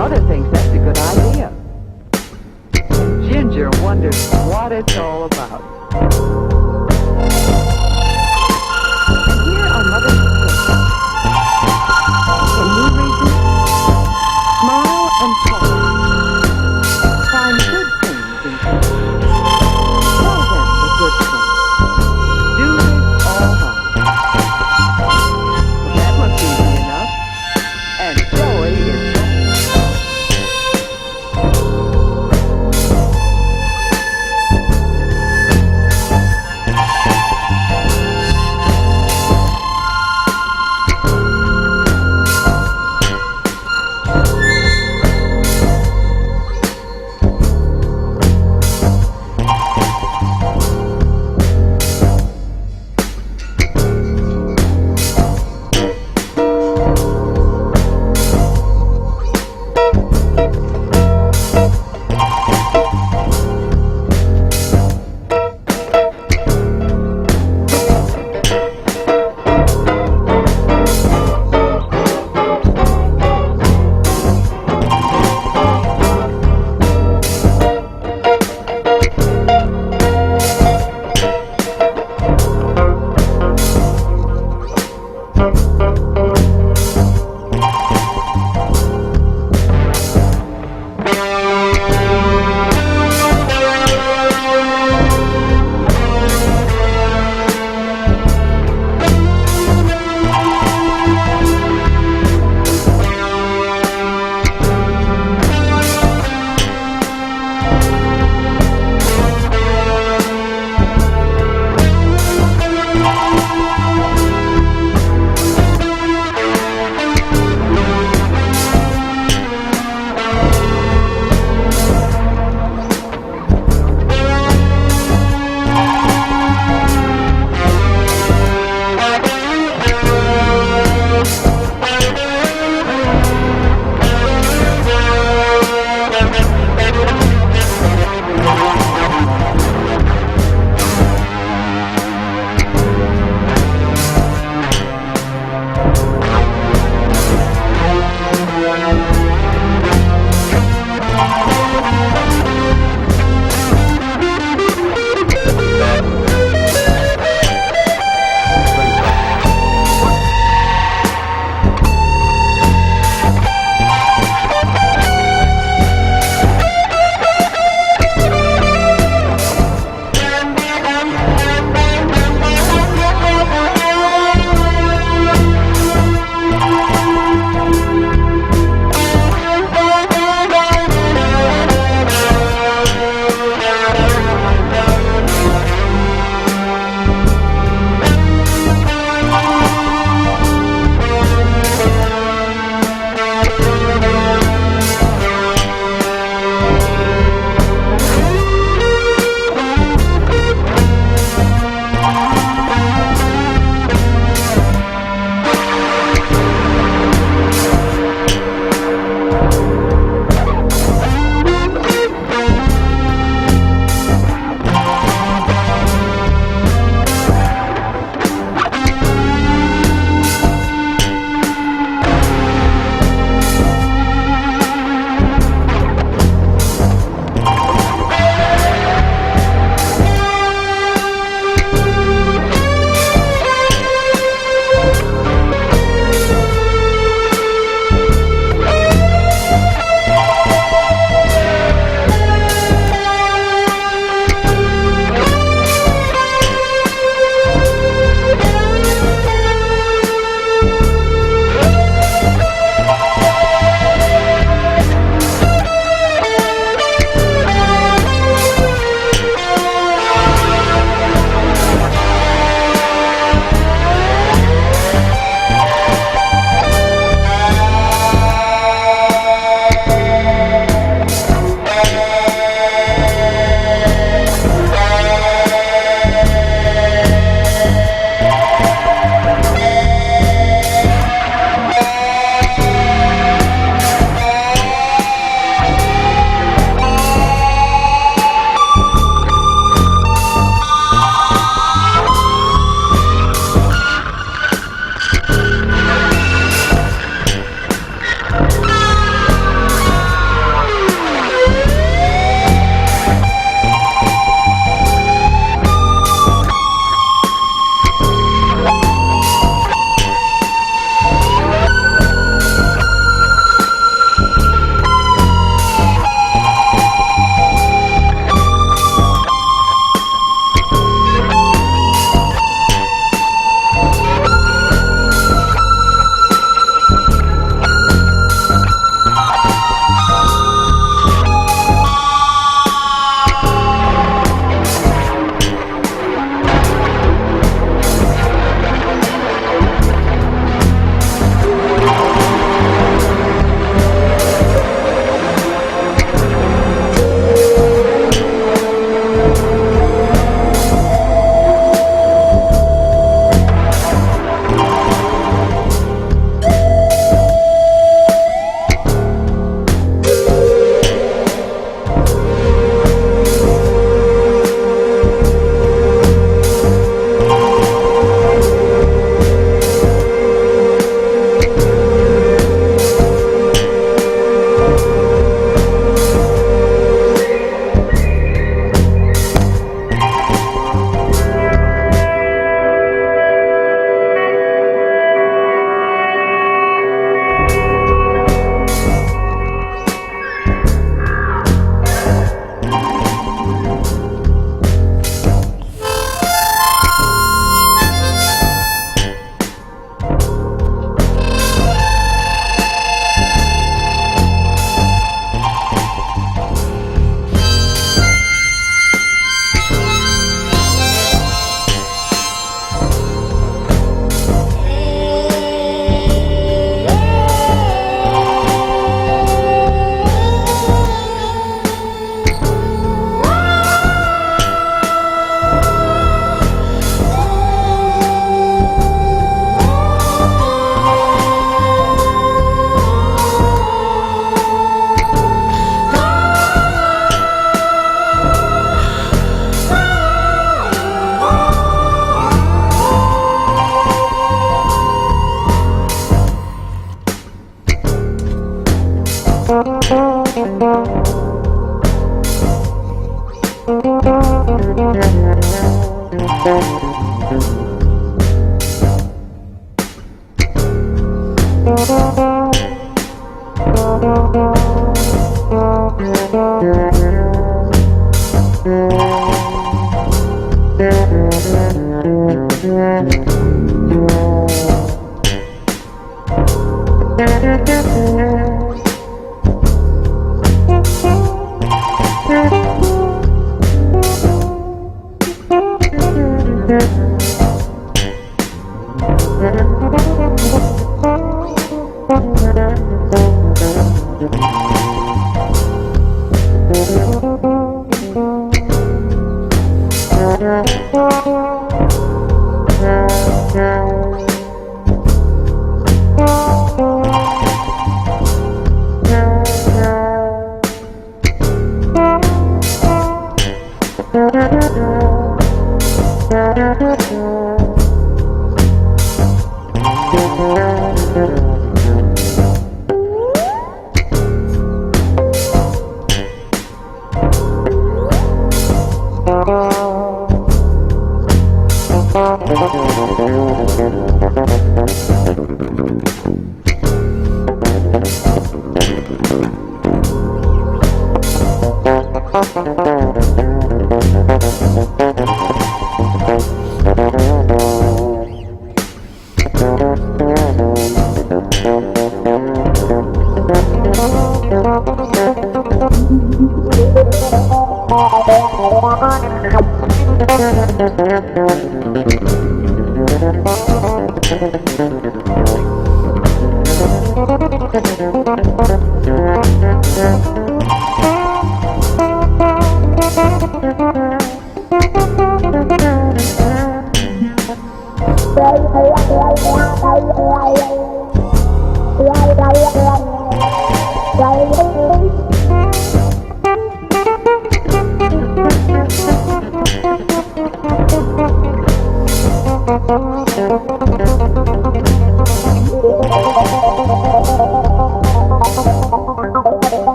Mother thinks that's a good idea. And Ginger wonders what it's all about. And here are Mother's tips. Can you read them? Smile and talk. Find good things in people. Tell them the good things. Do this all right.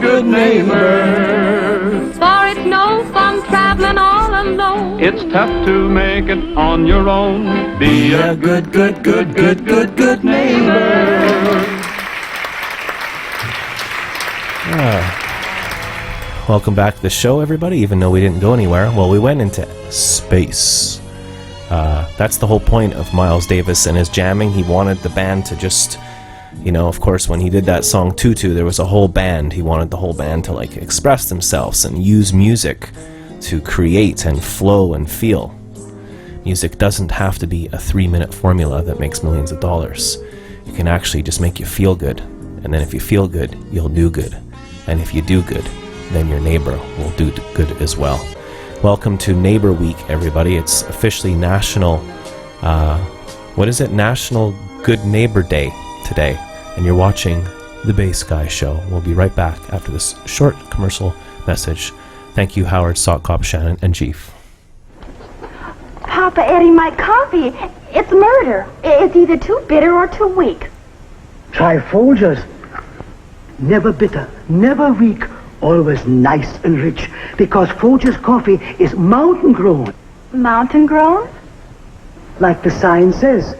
Good neighbors. For it's no fun traveling all alone. It's tough to make it on your own. Be a good neighbor. Welcome back to the show, everybody, even though we didn't go anywhere. Well, we went into space. That's the whole point of Miles Davis and his jamming. He wanted the band to just, of course, when he did that song Tutu, there was a whole band. He wanted the whole band to express themselves and use music to create and flow and feel. Music doesn't have to be a 3-minute formula that makes millions of dollars. It can actually just make you feel good. And then if you feel good, you'll do good. And if you do good, then your neighbor will do good as well. Welcome to Neighbor Week, everybody. It's officially National National Good Neighbor Day today. And you're watching The Bass Guy Show. We'll be right back after this short commercial message. Thank you, Howard, Sockcop, Shannon, and Jeef. Papa Eddie, my coffee, it's murder. It's either too bitter or too weak. Try Folgers. Never bitter, never weak, always nice and rich, because Folgers coffee is mountain grown. Mountain grown? Like the sign says,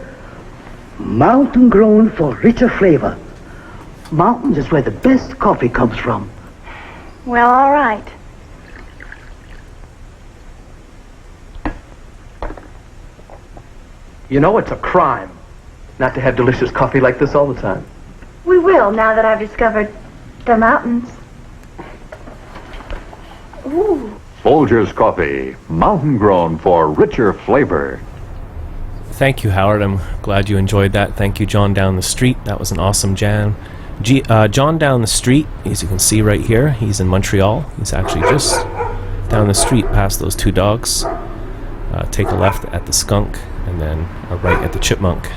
mountain grown for richer flavor. Mountains is where the best coffee comes from. Well, all right. You know it's a crime not to have delicious coffee like this all the time. We will, now that I've discovered the mountains. Ooh. Folgers Coffee, mountain grown for richer flavor. Thank you, Howard. I'm glad you enjoyed that. Thank you, John Down the Street. That was an awesome jam. John Down the Street, as you can see right here, he's in Montreal. He's actually just down the street past those two dogs. Take a left at the skunk and then a right at the chipmunk.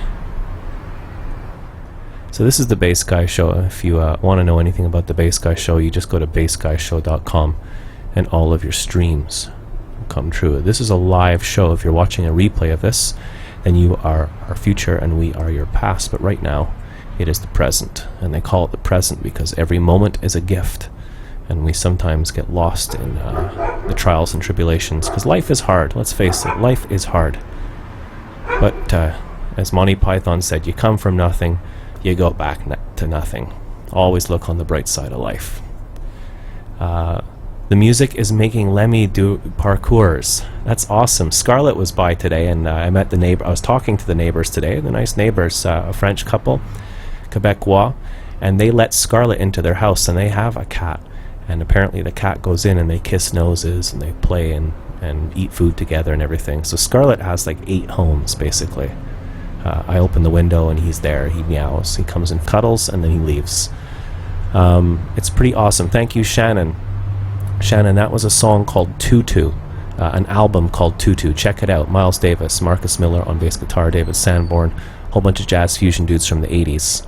So this is the Bass Guy Show. If you want to know anything about the Bass Guy Show, you just go to bassguyshow.com and all of your streams will come true. This is a live show. If you're watching a replay of this, then you are our future and we are your past. But right now, it is the present. And they call it the present because every moment is a gift. And we sometimes get lost in the trials and tribulations because life is hard. Let's face it, life is hard. But as Monty Python said, you come from nothing, you go back to nothing. Always look on the bright side of life. The music is making Lemmy do parkours. That's awesome. Scarlett was by today, and I met the neighbor. I was talking to the neighbors today, the nice neighbors, a French couple, Quebecois, and they let Scarlett into their house, and they have a cat. And apparently the cat goes in and they kiss noses and they play and eat food together and everything. So Scarlett has 8 homes, basically. I open the window and he's there. He meows. He comes and cuddles and then he leaves. It's pretty awesome. Thank you, Shannon. Shannon, that was a song called Tutu, an album called Tutu. Check it out. Miles Davis, Marcus Miller on bass guitar, David Sanborn, a whole bunch of jazz fusion dudes from the 80s.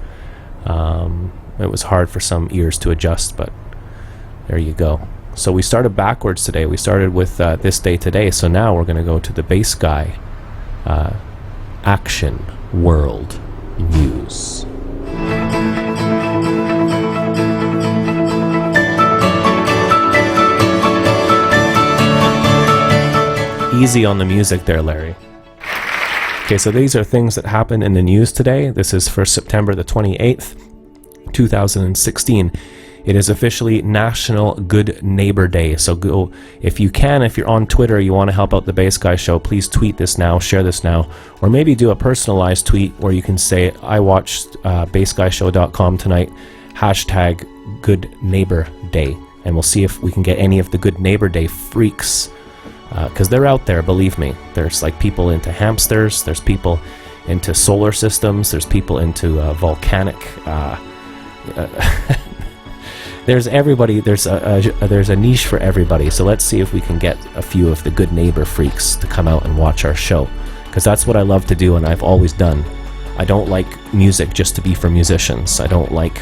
It was hard for some ears to adjust, but there you go. So we started backwards today. We started with This Day Today, so now we're going to go to the Bass Guy Action World News. Easy on the music there, Larry. Okay, so these are things that happened in the news today. This is for September the 28th, 2016. It is officially National Good Neighbor Day. So go, if you can, if you're on Twitter, you want to help out the Bass Guy Show, please tweet this now, share this now, or maybe do a personalized tweet where you can say, I watched bassguyshow.com tonight, hashtag Good Neighbor Day. And we'll see if we can get any of the Good Neighbor Day freaks, because they're out there, believe me. There's like people into hamsters, there's people into solar systems, there's people into volcanic there's everybody. There's a niche for everybody. So let's see if we can get a few of the good neighbor freaks to come out and watch our show, because that's what I love to do and I've always done. I don't like music just to be for musicians. I don't like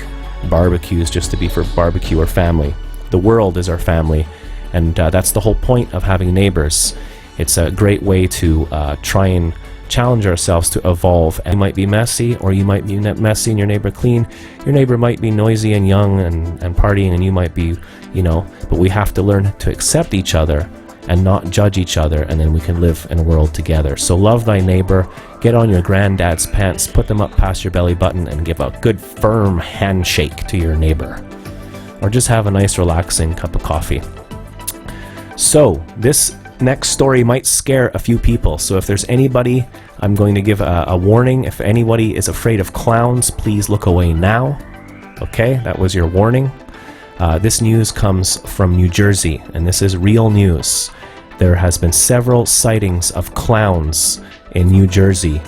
barbecues just to be for barbecue or family. The world is our family, and that's the whole point of having neighbors. It's a great way to try and challenge ourselves to evolve. And you might be messy, or you might be messy and your neighbor clean. Your neighbor might be noisy and young and partying, and you might be, but we have to learn to accept each other and not judge each other, and then we can live in a world together. So love thy neighbor, get on your granddad's pants, put them up past your belly button, and give a good firm handshake to your neighbor. Or just have a nice relaxing cup of coffee. So this next story might scare a few people, so if there's anybody, I'm going to give a warning. If anybody is afraid of clowns, please look away now. Okay, that was your warning. This news comes from New Jersey, and this is real news. There has been several sightings of clowns in New Jersey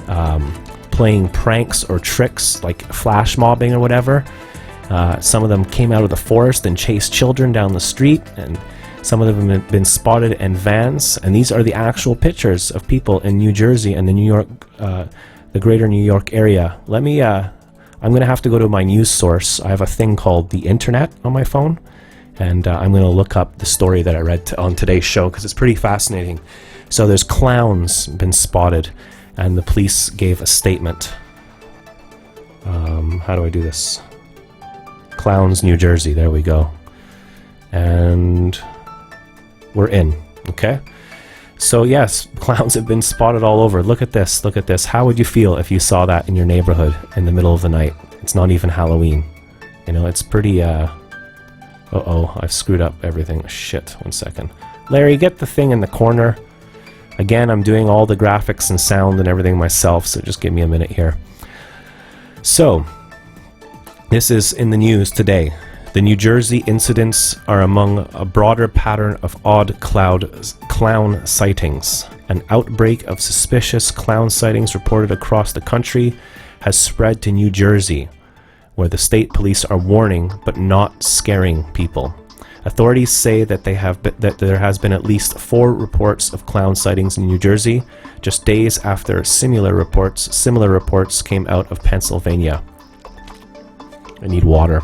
playing pranks or tricks like flash mobbing or whatever. Some of them came out of the forest and chased children down the street, and some of them have been spotted in vans, and these are the actual pictures of people in New Jersey and the greater New York area. I'm going to have to go to my news source. I have a thing called the internet on my phone, and I'm going to look up the story that I read on today's show, because it's pretty fascinating. So there's clowns been spotted, and the police gave a statement. How do I do this? Clowns, New Jersey, there we go. And we're in, okay? So yes, clowns have been spotted all over. Look at this, look at this. How would you feel if you saw that in your neighborhood in the middle of the night? It's not even Halloween. It's pretty, uh-oh, I've screwed up everything. Shit, 1 second. Larry, get the thing in the corner. Again, I'm doing all the graphics and sound and everything myself, so just give me a minute here. So, this is in the news today. The New Jersey incidents are among a broader pattern of odd clown sightings. An outbreak of suspicious clown sightings reported across the country has spread to New Jersey, where the state police are warning but not scaring people. Authorities say that that there has been at least 4 reports of clown sightings in New Jersey, just days after similar reports came out of Pennsylvania. I need water.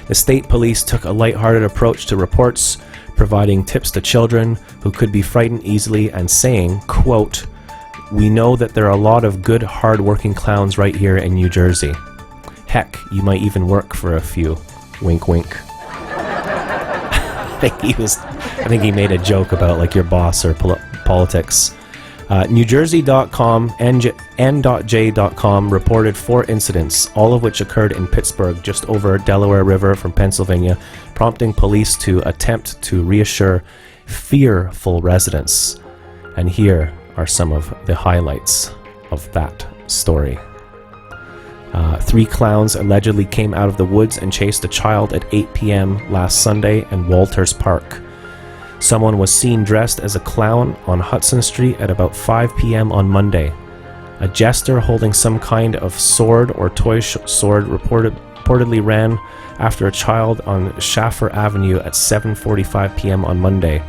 The state police took a lighthearted approach to reports, providing tips to children who could be frightened easily and saying, quote, "We know that there are a lot of good, hard-working clowns right here in New Jersey. Heck, you might even work for a few." Wink, wink. I think he made a joke about like your boss or politics. NewJersey.com and N.J.com reported 4 incidents, all of which occurred in Pittsburgh, just over Delaware River from Pennsylvania, prompting police to attempt to reassure fearful residents. And here are some of the highlights of that story. 3 clowns allegedly came out of the woods and chased a child at 8 p.m. last Sunday in Walters Park. Someone was seen dressed as a clown on Hudson Street at about 5 p.m. on Monday. A jester holding some kind of sword or toy sword reportedly ran after a child on Schaffer Avenue at 7:45 p.m. on Monday.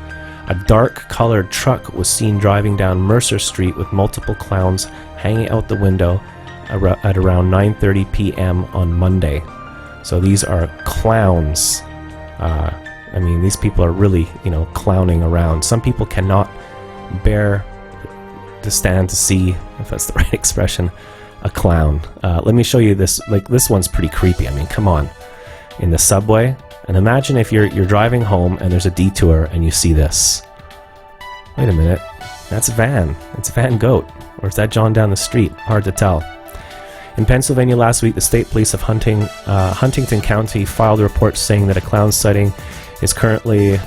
A dark-colored truck was seen driving down Mercer Street with multiple clowns hanging out the window at around 9:30 p.m. on Monday. So these are clowns. These people are really, clowning around. Some people cannot bear to stand to see, if that's the right expression, a clown. Let me show you this. This one's pretty creepy. Come on. In the subway. And imagine if you're driving home and there's a detour and you see this. Wait a minute. That's Van. It's Van Goat. Or is that John down the street? Hard to tell. In Pennsylvania last week, the state police of Huntington County filed a report saying that a clown sighting is currently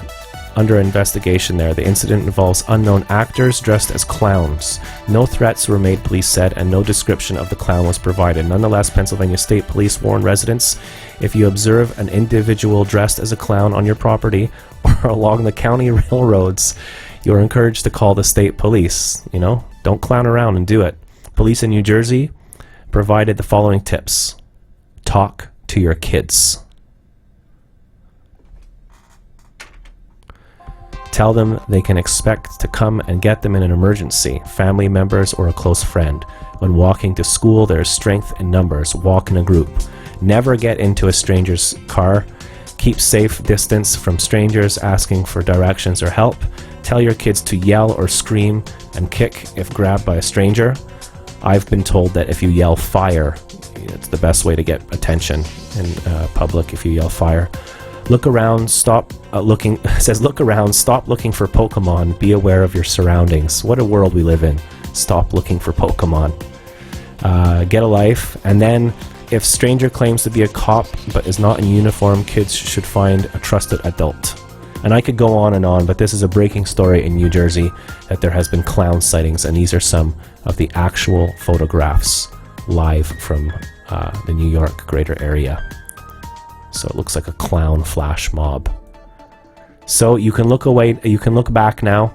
under investigation there. The incident involves unknown actors dressed as clowns. No threats were made, police said, and no description of the clown was provided. Nonetheless, Pennsylvania State Police warn residents, if you observe an individual dressed as a clown on your property or along the county railroads, you're encouraged to call the state police. You know, don't clown around and do it. Police in New Jersey provided the following tips. Talk to your kids. Tell them they can expect to come and get them in an emergency, family members or a close friend. When walking to school, there is strength in numbers. Walk in a group. Never get into a stranger's car. Keep safe distance from strangers asking for directions or help. Tell your kids to yell or scream and kick if grabbed by a stranger. I've been told that if you yell fire, it's the best way to get attention in public if you yell fire. Look around, stop looking, it says look around, stop looking for Pokemon, be aware of your surroundings. What a world we live in. Stop looking for Pokemon. Get a life, and then if stranger claims to be a cop but is not in uniform, kids should find a trusted adult. And I could go on and on, but this is a breaking story in New Jersey that there has been clown sightings, and these are some of the actual photographs live from the New York greater area. So it looks like a clown flash mob. So you can look away, you can look back now.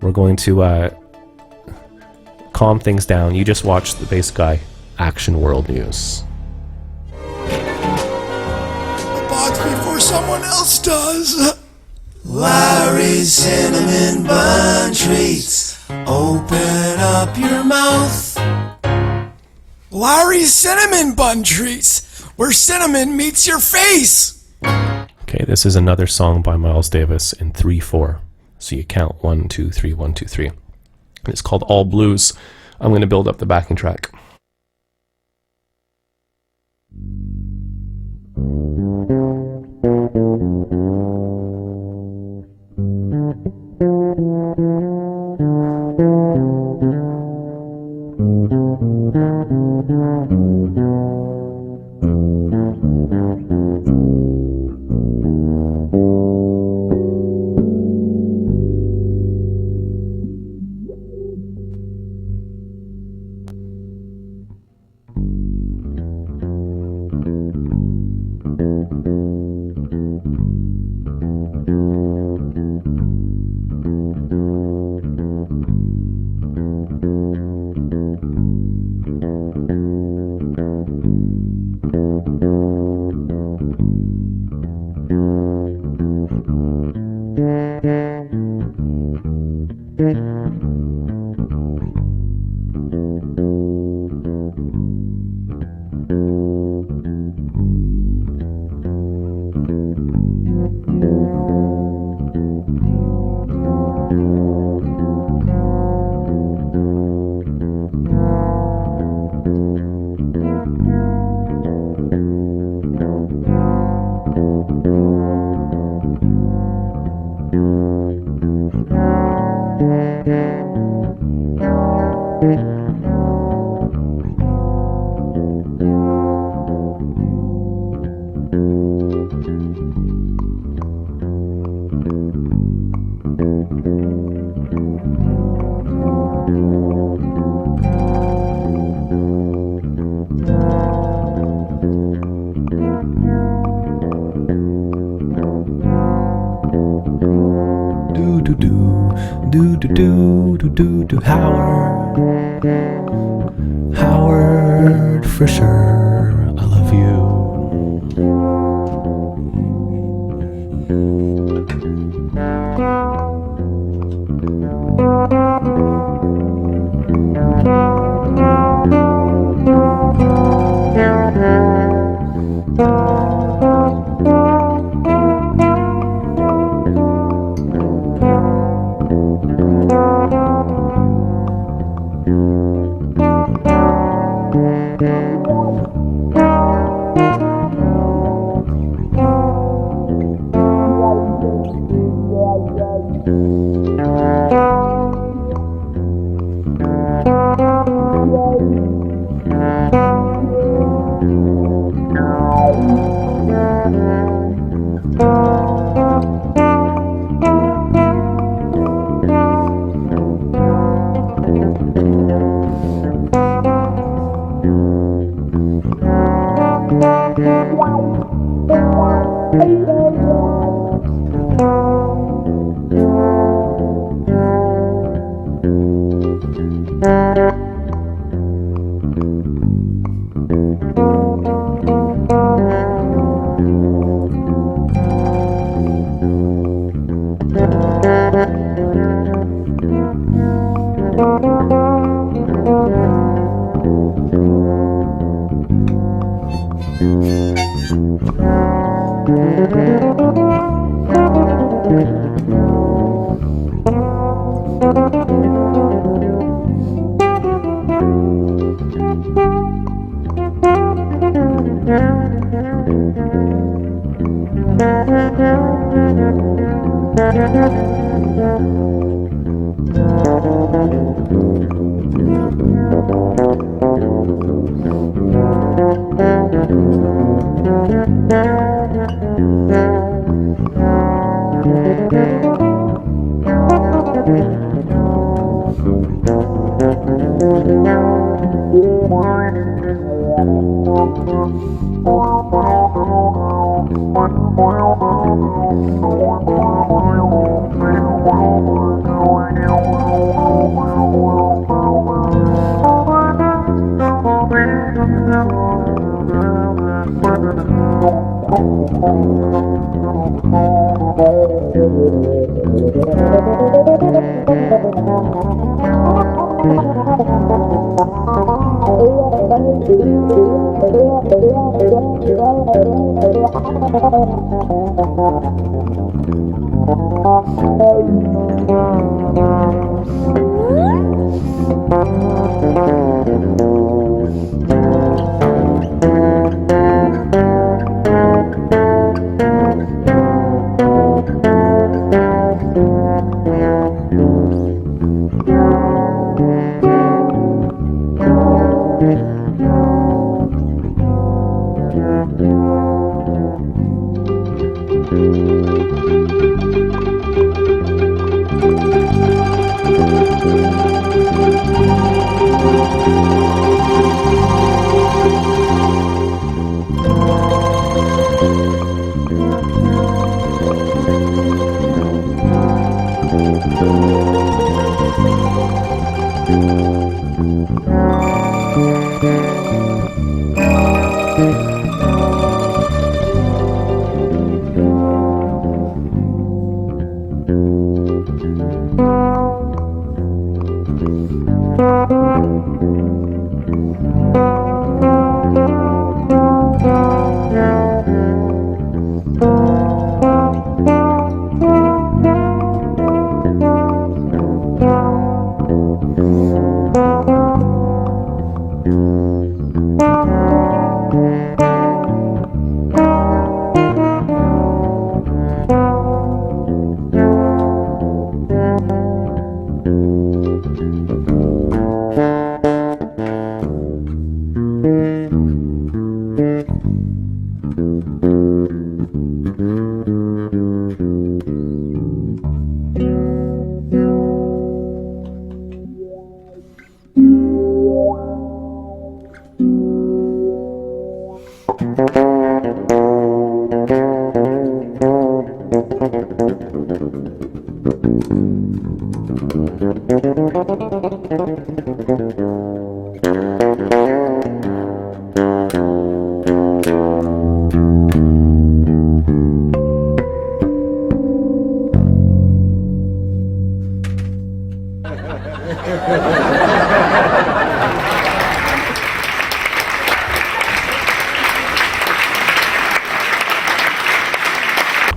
We're going to calm things down. You just watch the Bass Guy Action World News. A box before someone else does. Larry's Cinnamon Bun Treats. Open up your mouth. Larry's Cinnamon Bun Treats, where cinnamon meets your face. Okay, this is another song by Miles Davis in 3/4. So you count 1, 2, 3, 1, 2, 3. And it's called All Blues. I'm going to build up the backing track. Howard, for sure, I love you.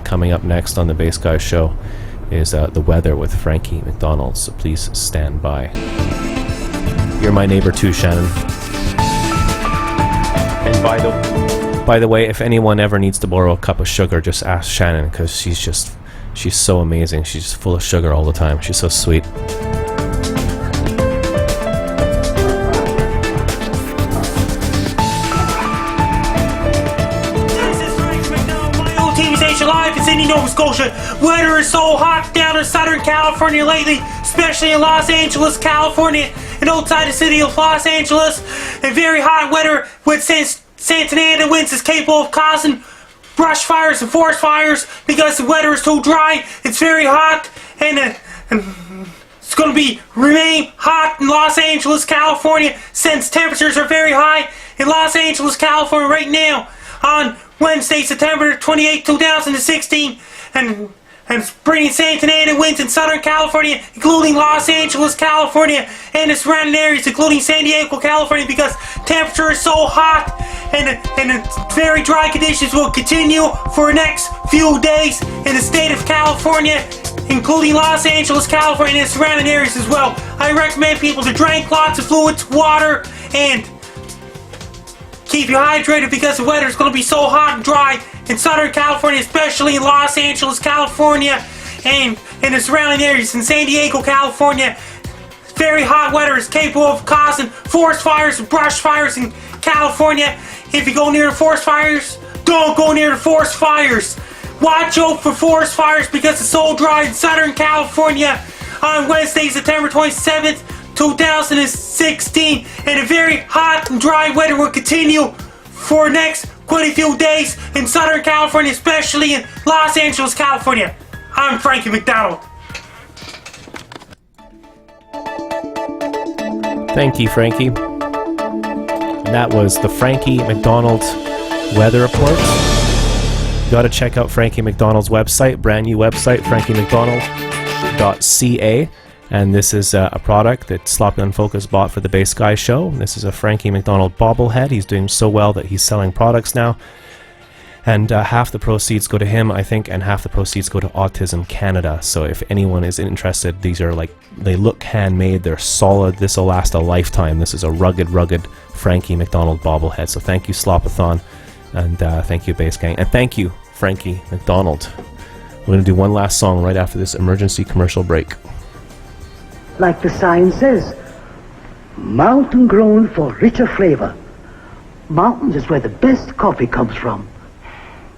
Coming up next on the Bass Guy Show is the weather with Frankie McDonald, so please stand by. You're my neighbor too, Shannon. And by the way, if anyone ever needs to borrow a cup of sugar, just ask Shannon, because she's so amazing. She's just full of sugar all the time. She's so sweet. TV station live in Sydney, Nova Scotia. Weather is so hot down in Southern California lately. especially in Los Angeles, California, and outside the city of Los Angeles. And very hot weather with Santa Ana winds is capable of causing brush fires and forest fires because the weather is too dry. It's very hot, and it's going to remain hot in Los Angeles, California, since temperatures are very high in Los Angeles, California right now on Wednesday, September 28, 2016, and it's bringing Santa Ana winds in Southern California, including Los Angeles, California, and the surrounding areas, including San Diego, California, because temperature is so hot, and very dry conditions will continue for the next few days in the state of California, including Los Angeles, California, and the surrounding areas as well. I recommend people to drink lots of fluids, water, and keep you hydrated because the weather is going to be so hot and dry in Southern California, especially in Los Angeles, California, and in the surrounding areas in San Diego, California. Very hot weather is capable of causing forest fires and brush fires in California. If you go near the forest fires, don't go near the forest fires. Watch out for forest fires because it's so dry in Southern California on Wednesday, September 27th, 2016, and a very hot and dry weather will continue for next quite a few days in Southern California, especially in Los Angeles, California. I'm Frankie McDonald. Thank you, Frankie. And that was the Frankie McDonald Weather Report. You got to check out Frankie McDonald's website, brand new website, frankiemcdonald.ca. And this is a product that Sloppy Unfocused bought for the Bass Guy show. This is a Frankie McDonald bobblehead. He's doing so well that he's selling products now. And half the proceeds go to him, I think, and half the proceeds go to Autism Canada. So if anyone is interested, these are they look handmade, they're solid, this will last a lifetime. This is a rugged Frankie McDonald bobblehead. So thank you, Slopathon, and thank you, Bass Gang, and thank you, Frankie McDonald. We're going to do one last song right after this emergency commercial break. Like the sign says, mountain grown for richer flavor. Mountains is where the best coffee comes from.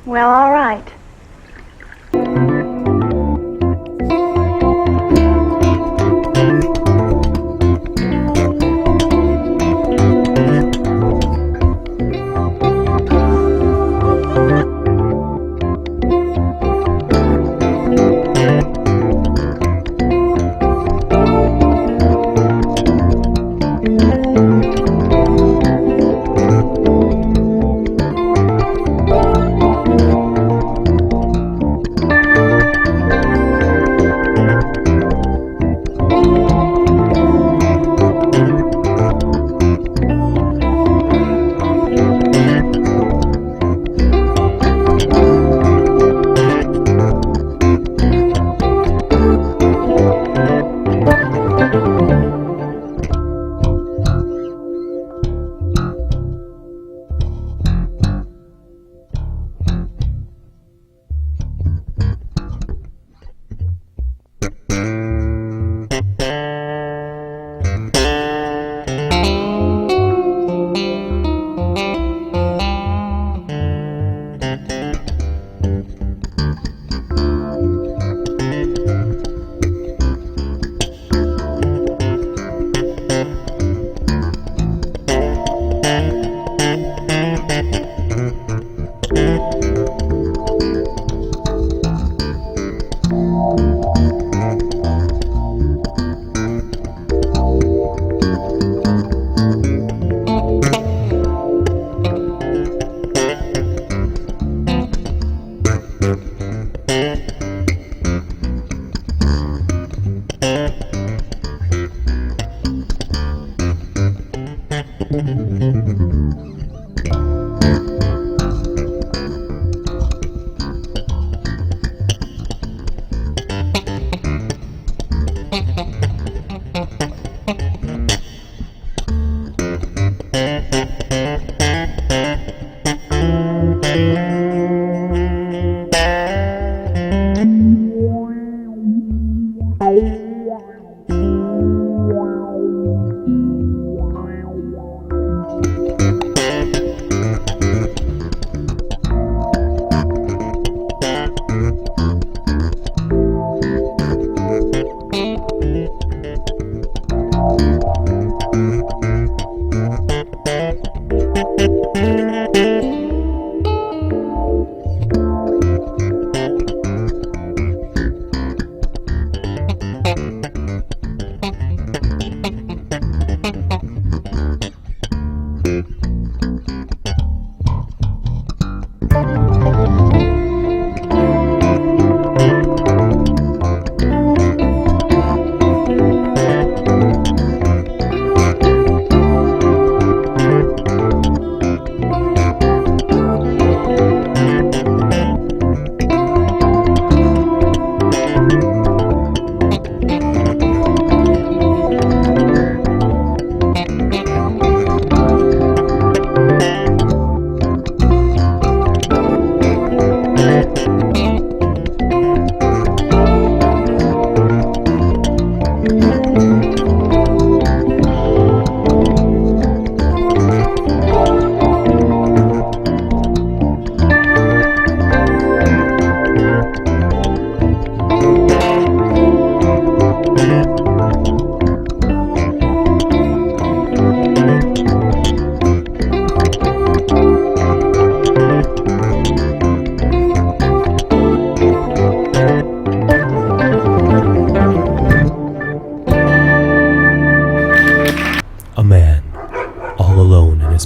Well, all right.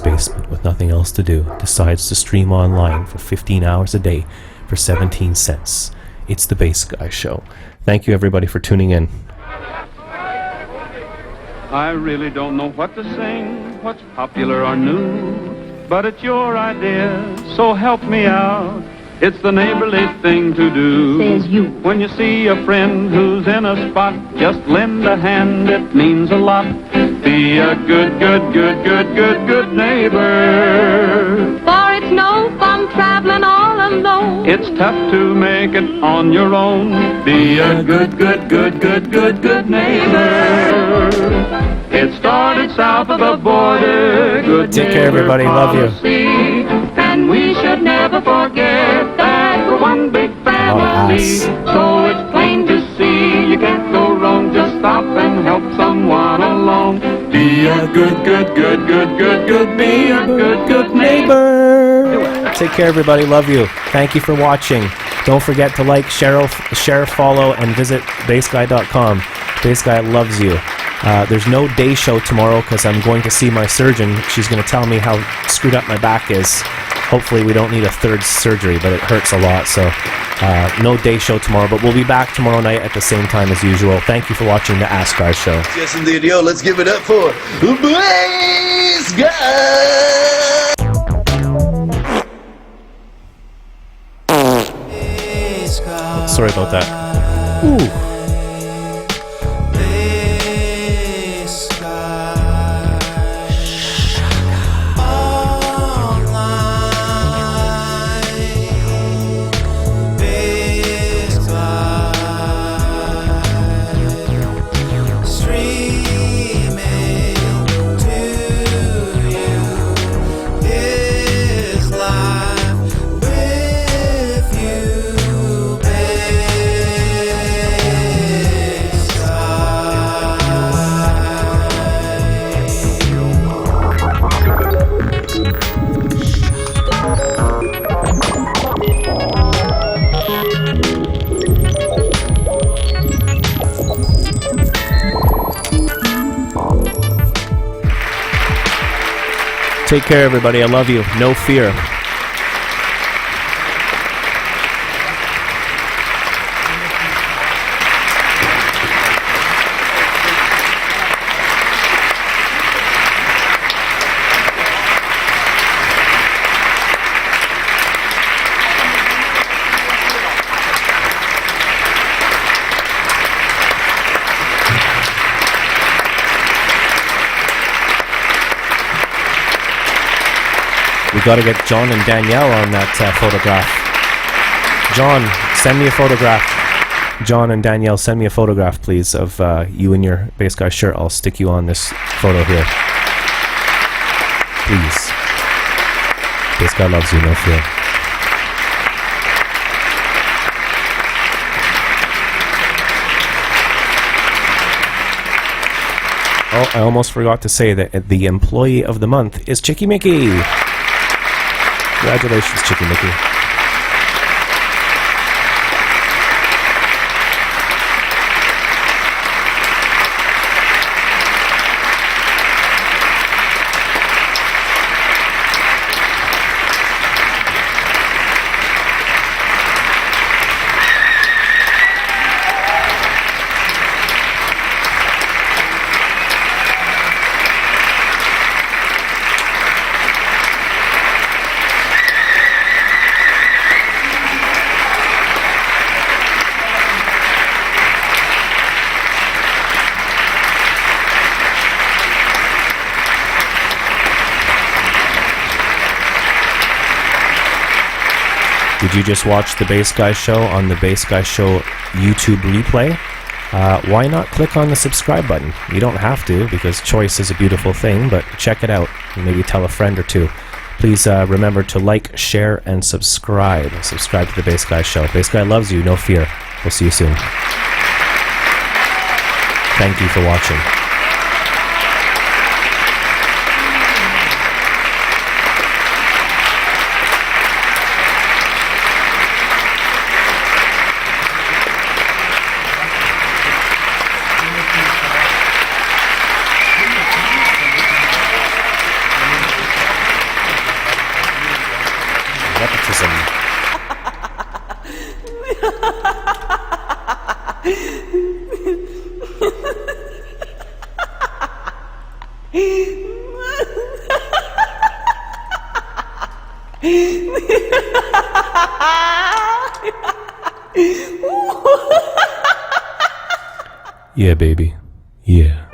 basement with nothing else to do decides to stream online for 15 hours a day for 17 cents. It's the Bass Guy Show. Thank you, everybody, for tuning in. I really don't know what to sing, what's popular or new, but it's your idea, so help me out. It's the neighborly thing to do. Says you. When you see a friend who's in a spot, just lend a hand, it means a lot. Be a good neighbor. For it's no fun traveling all alone. It's tough to make it on your own. Be a good neighbor. It started south of the border. Good Take care, everybody. Love you. policy. And we should never forget that we're one big family. ass. So it's plain to see you can't go wrong. Just stop and help someone along. Be a good be a good neighbor. Take care, everybody. Love you. Thank you for watching. Don't forget to like, share, follow, and visit bassguy.com. Bass Guy loves you. There's no day show tomorrow because I'm going to see my surgeon. She's going to tell me how screwed up my back is. Hopefully we don't need a third surgery, but it hurts a lot. So no day show tomorrow, but we'll be back tomorrow night at the same time as usual. Thank you for watching the Ask Guy Show. Yes, indeed. Yo, let's give it up for Bass Guy. Sorry about that. Ooh. Take care, everybody. I love you. No fear. We got to get John and Danielle on that photograph. John, send me a photograph. John and Danielle, send me a photograph, please, of you in your Bass Guy shirt. I'll stick you on this photo here. Please. Bass Guy loves you, no fear. Oh, I almost forgot to say that the employee of the month is Chicky Mickey. Congratulations, Chicky Mickey. Did you just watch the Bass Guy Show on the Bass Guy Show YouTube replay? Why not click on the subscribe button? You don't have to, because choice is a beautiful thing, but check it out. Maybe tell a friend or two. Please remember to like, share, and subscribe. Subscribe to the Bass Guy Show. Bass Guy loves you, no fear. We'll see you soon. Thank you for watching. Yeah, baby. Yeah.